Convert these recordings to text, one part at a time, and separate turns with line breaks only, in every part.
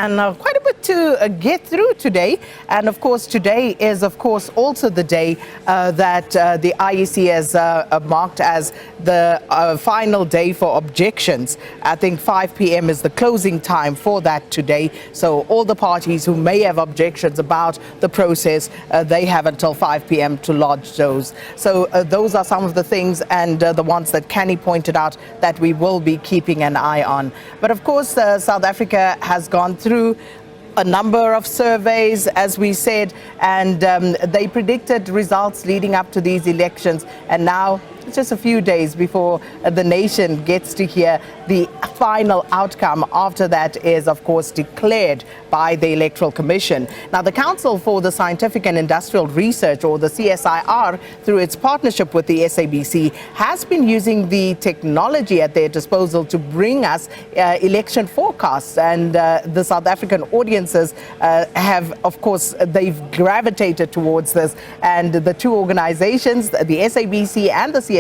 And quite a bit to get through today. And of course, today is, of course, also the day that the IEC has marked as the final day for objections. I think 5 p.m. is the closing time for that today. So all the parties who may have objections about the process, they have until 5 p.m. to lodge those. So those are some of the things and the ones that Kenny pointed out that we will be keeping an eye on. But of course, South Africa has gone through a number of surveys, as we said, and they predicted results leading up to these elections. And now, just a few days before the nation gets to hear the final outcome. After that is, of course, declared by the Electoral Commission. Now, the Council for the Scientific and Industrial Research, or the CSIR, through its partnership with the SABC, has been using the technology at their disposal to bring us election forecasts. And the South African audiences have, of course, they've gravitated towards this. And the two organizations, the SABC and the CSIR,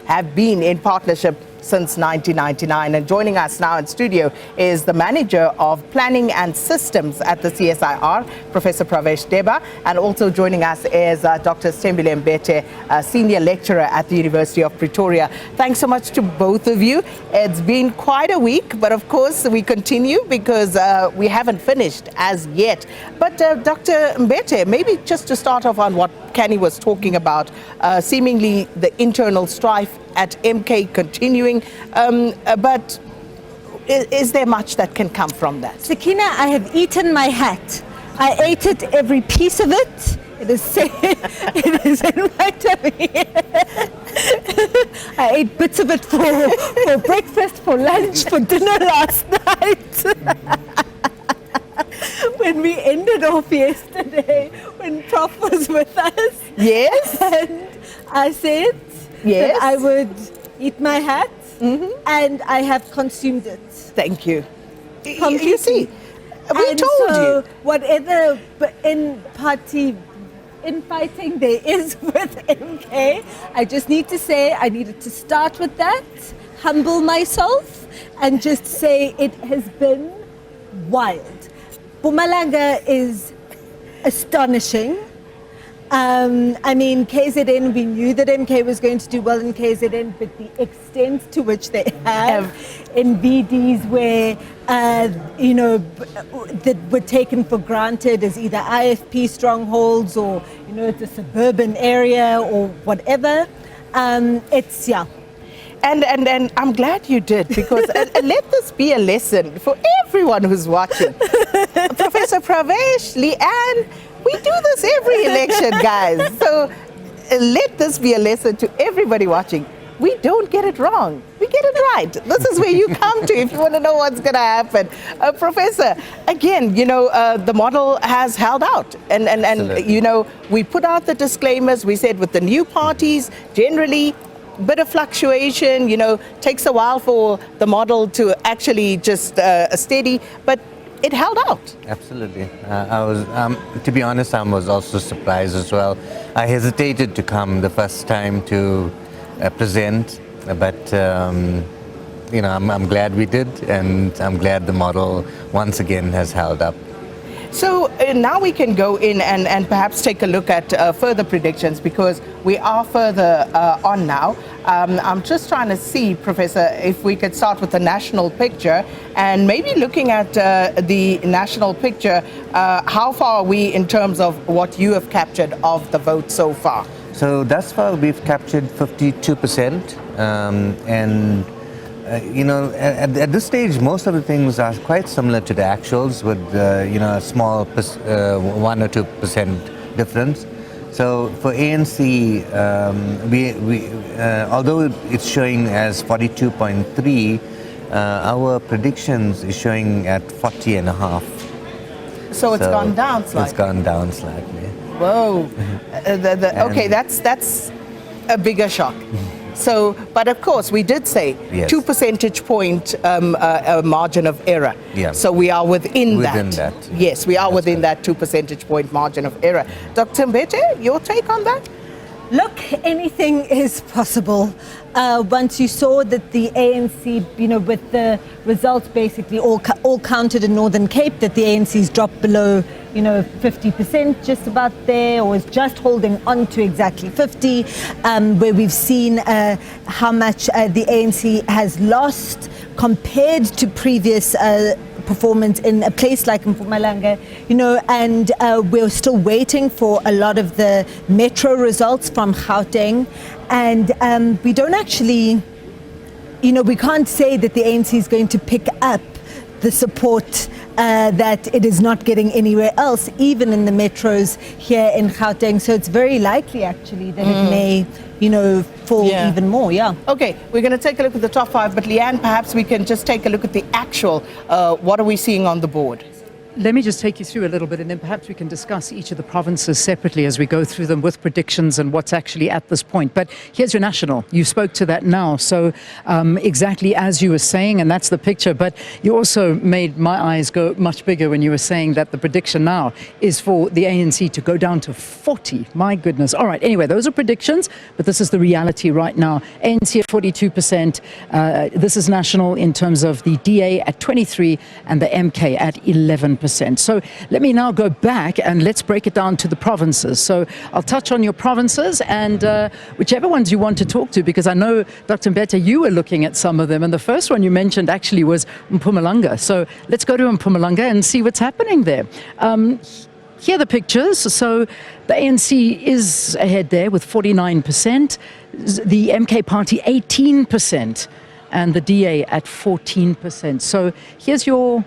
have been in partnership since 1999. And joining us now in studio is the Manager of Planning and Systems at the CSIR, Professor Pravesh Debba, and also joining us is Dr. Sithembile Mbete, Senior Lecturer at the University of Pretoria. Thanks so much to both of you. It's been quite a week, but of course we continue because we haven't finished as yet. But Dr. Mbete, maybe just to start off on what Kenny was talking about, seemingly the internal strife at MK continuing, but is there much that can come from that?
Sakina, I have eaten my hat. I ate it, every piece of it. It is in front of me. I ate bits of it for breakfast, for lunch, for dinner last night. When we ended off yesterday, when Prof was with us.
Yes.
And I said,
yes,
that I would eat my hat, and I have consumed it.
Thank you.
Completely.
You see, we
and
told
so
you.
Whatever infighting there is with MK, I just need to say I needed to start with that, humble myself, and just say it has been wild. Mpumalanga is astonishing. I mean, KZN, we knew that MK was going to do well in KZN, but the extent to which they have in VDs where, that were taken for granted as either IFP strongholds or, it's a suburban area or whatever. It's, yeah.
And I'm glad you did, because let this be a lesson for everyone who's watching. Professor Pravesh, Leanne, we do this every election, guys. So let this be a lesson to everybody watching. We don't get it wrong. We get it right. This is where you come to if you want to know what's going to happen. Professor, again, the model has held out. And we put out the disclaimers. We said with the new parties, generally, bit of fluctuation, takes a while for the model to actually just steady, but it held out.
Absolutely. I was, to be honest, I was also surprised as well. I hesitated to come the first time to present, but I'm glad we did, and I'm glad the model once again has held up.
So now we can go in and perhaps take a look at further predictions, because we are further on now. I'm just trying to see, Professor, if we could start with the national picture, and maybe looking at the national picture, how far are we in terms of what you have captured of the vote so far?
So thus far we've captured 52%, and at this stage, most of the things are quite similar to the actuals, with a small 1 or 2% difference. So for ANC, although it's showing as 42.3, our predictions is showing at 40.5.
So it's gone down slightly.
It's gone down slightly.
Whoa. Okay, that's a bigger shock. So, but of course, we did say
yes,
2 percentage point margin of error.
Yeah.
So we are within that. Yes, we are within
right,
that 2 percentage point margin of error. Dr. Mbete, your take on that?
Look, anything is possible. Once you saw that the ANC, with the results basically all counted in Northern Cape, that the ANC's dropped below, 50%, just about there, or is just holding on to exactly 50, where we've seen how much the ANC has lost compared to previous performance in a place like Mpumalanga, and we're still waiting for a lot of the metro results from Gauteng, and we don't actually, we can't say that the ANC is going to pick up the support that it is not getting anywhere else, even in the metros here in Gauteng. So it's very likely actually that it may, fall even more,
Okay, we're going to take a look at the top 5, but Leanne, perhaps we can just take a look at the actual, what are we seeing on the board?
Let me just take you through a little bit, and then perhaps we can discuss each of the provinces separately as we go through them with predictions and what's actually at this point. But here's your national. You spoke to that now. So exactly as you were saying, and that's the picture. But you also made my eyes go much bigger when you were saying that the prediction now is for the ANC to go down to 40. My goodness. All right. Anyway, those are predictions, but this is the reality right now. ANC at 42%. This is national in terms of the DA at 23% and the MK at 11%. So let me now go back and let's break it down to the provinces. So I'll touch on your provinces and whichever ones you want to talk to, because I know, Dr. Mbete, you were looking at some of them, and the first one you mentioned actually was Mpumalanga. So let's go to Mpumalanga and see what's happening there. Here are the pictures. So the ANC is ahead there with 49%, the MK party 18%, and the DA at 14%. So here's your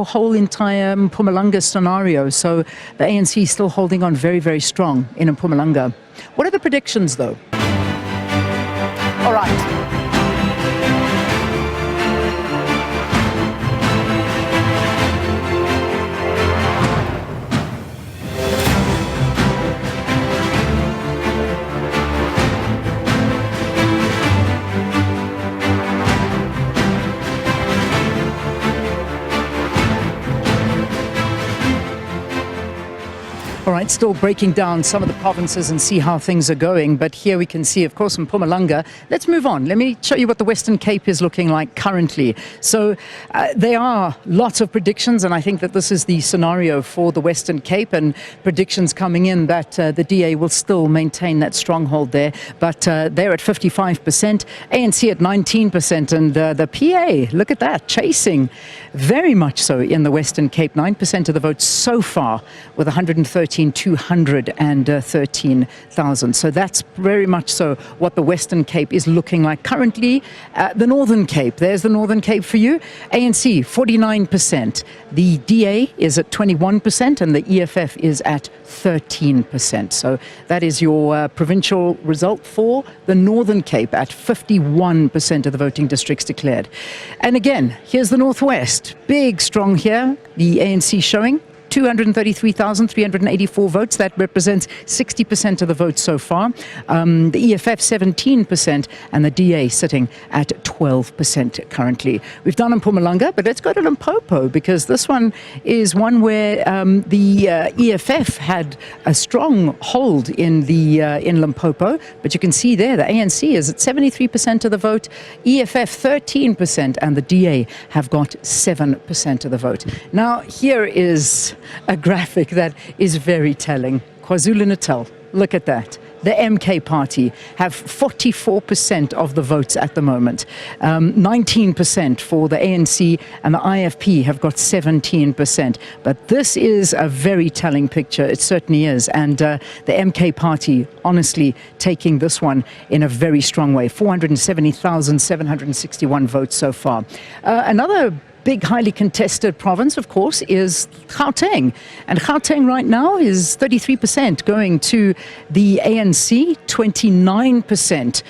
whole entire Mpumalanga scenario. So the ANC is still holding on very, very strong in Mpumalanga. What are the predictions, though?
All right.
All right, still breaking down some of the provinces and see how things are going. But here we can see, of course, in Mpumalanga. Let's move on. Let me show you what the Western Cape is looking like currently. So there are lots of predictions, and I think that this is the scenario for the Western Cape, and predictions coming in that the DA will still maintain that stronghold there. But they're at 55%, ANC at 19%, and the PA, look at that, chasing very much so in the Western Cape. 9% of the votes so far with 213,000. So that's very much so what the Western Cape is looking like currently. The Northern Cape, there's the Northern Cape for you. ANC, 49%. The DA is at 21%, and the EFF is at 13%. So that is your provincial result for the Northern Cape at 51% of the voting districts declared. And again, here's the Northwest. Big, strong here. The ANC showing 233,384 votes. That represents 60% of the votes so far. The EFF 17%, and the DA sitting at 12% currently. We've done Mpumalanga, but let's go to Limpopo, because this one is one where the EFF had a strong hold in Limpopo. But you can see there the ANC is at 73% of the vote, EFF 13%, and the DA have got 7% of the vote. Now here is a graphic that is very telling. KwaZulu-Natal, look at that. The MK party have 44% of the votes at the moment. 19% for the ANC, and the IFP have got 17%. But this is a very telling picture. It certainly is. And the MK party, honestly, taking this one in a very strong way. 470,761 votes so far. Another big, highly contested province, of course, is Gauteng. And Gauteng right now is 33% going to the ANC, 29%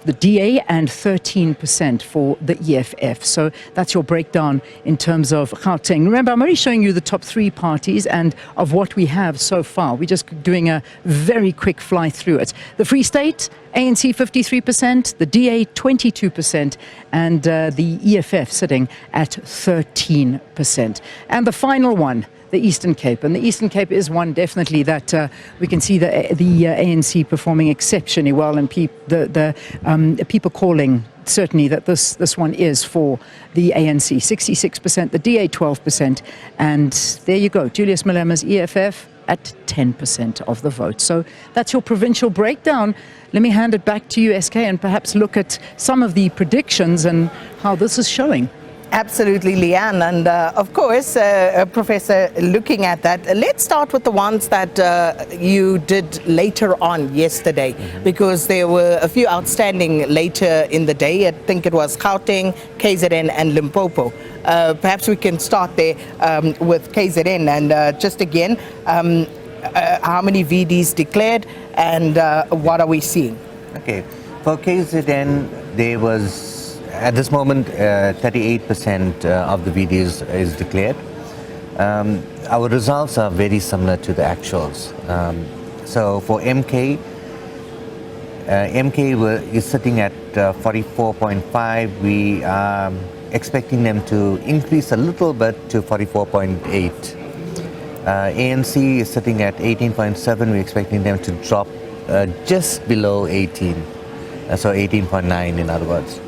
the DA, and 13% for the EFF. So that's your breakdown in terms of Gauteng. Remember, I'm only showing you the top 3 parties and of what we have so far. We're just doing a very quick fly through it. The Free State, ANC 53%, the DA 22%, and the EFF sitting at 13%. And the final one, the Eastern Cape. And the Eastern Cape is one definitely that we can see the ANC performing exceptionally well, and people calling certainly that this one is for the ANC. 66%, the DA 12%, and there you go, Julius Malema's EFF at 10% of the vote. So that's your provincial breakdown. Let me hand it back to you, SK, and perhaps look at some of the predictions and how this is showing.
Absolutely, Leanne. And of course, Professor, looking at that, let's start with the ones that you did later on yesterday, because there were a few outstanding later in the day. I think it was Gauteng, KZN and Limpopo. Perhaps we can start there with KZN, and just again, how many VDs declared and what are we seeing? Okay,
for KZN, there was at this moment, 38% of the VDs is declared. Our results are very similar to the actuals. So for MK, MK is sitting at 44.5. We are expecting them to increase a little bit to 44.8. ANC is sitting at 18.7. We're expecting them to drop just below 18. So 18.9 in other words.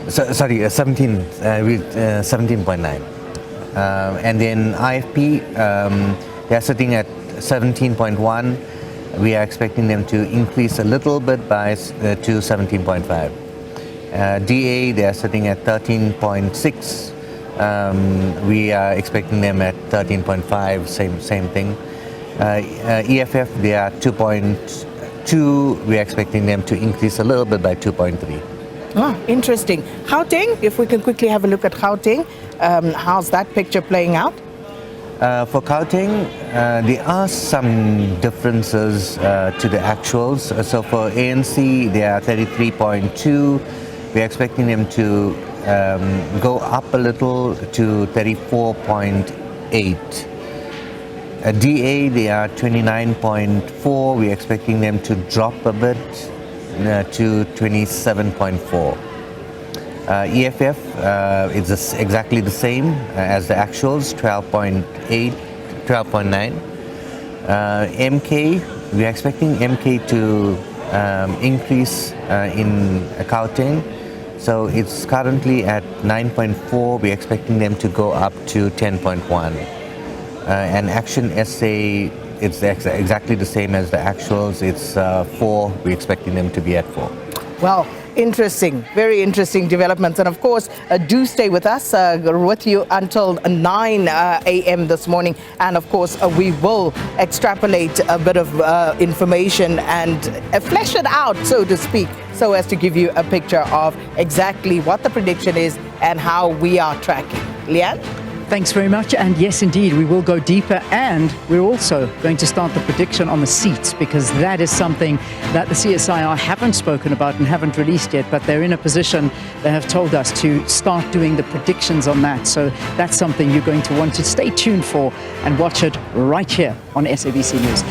So, sorry, 17.9. And then IFP, they're sitting at 17.1. We are expecting them to increase a little bit to 17.5. DA, they are sitting at 13.6. We are expecting them at 13.5, same thing. EFF, they are 2.2. We are expecting them to increase a little bit by 2.3.
Oh, interesting. Gauteng, if we can quickly have a look at Gauteng, how's that picture playing out?
For Gauteng, there are some differences to the actuals. So for ANC, they are 33.2. We're expecting them to go up a little to 34.8. DA, they are 29.4. We're expecting them to drop a bit to 27.4. EFF is exactly the same as the actuals, 12.8, 12.9. MK, we are expecting MK to increase in Gauteng. So it's currently at 9.4. We're expecting them to go up to 10.1. And Action SA, it's exactly the same as the actuals. It's 4. We're expecting them to be at 4.
Well, interesting, very interesting developments. And of course, do stay with us. With you until 9 a.m. this morning. And of course, we will extrapolate a bit of information and flesh it out, so to speak, so as to give you a picture of exactly what the prediction is and how we are tracking. Leanne?
Thanks very much. And yes, indeed, we will go deeper, and we're also going to start the prediction on the seats, because that is something that the CSIR haven't spoken about and haven't released yet, but they're in a position, they have told us, to start doing the predictions on that. So that's something you're going to want to stay tuned for and watch it right here on SABC News.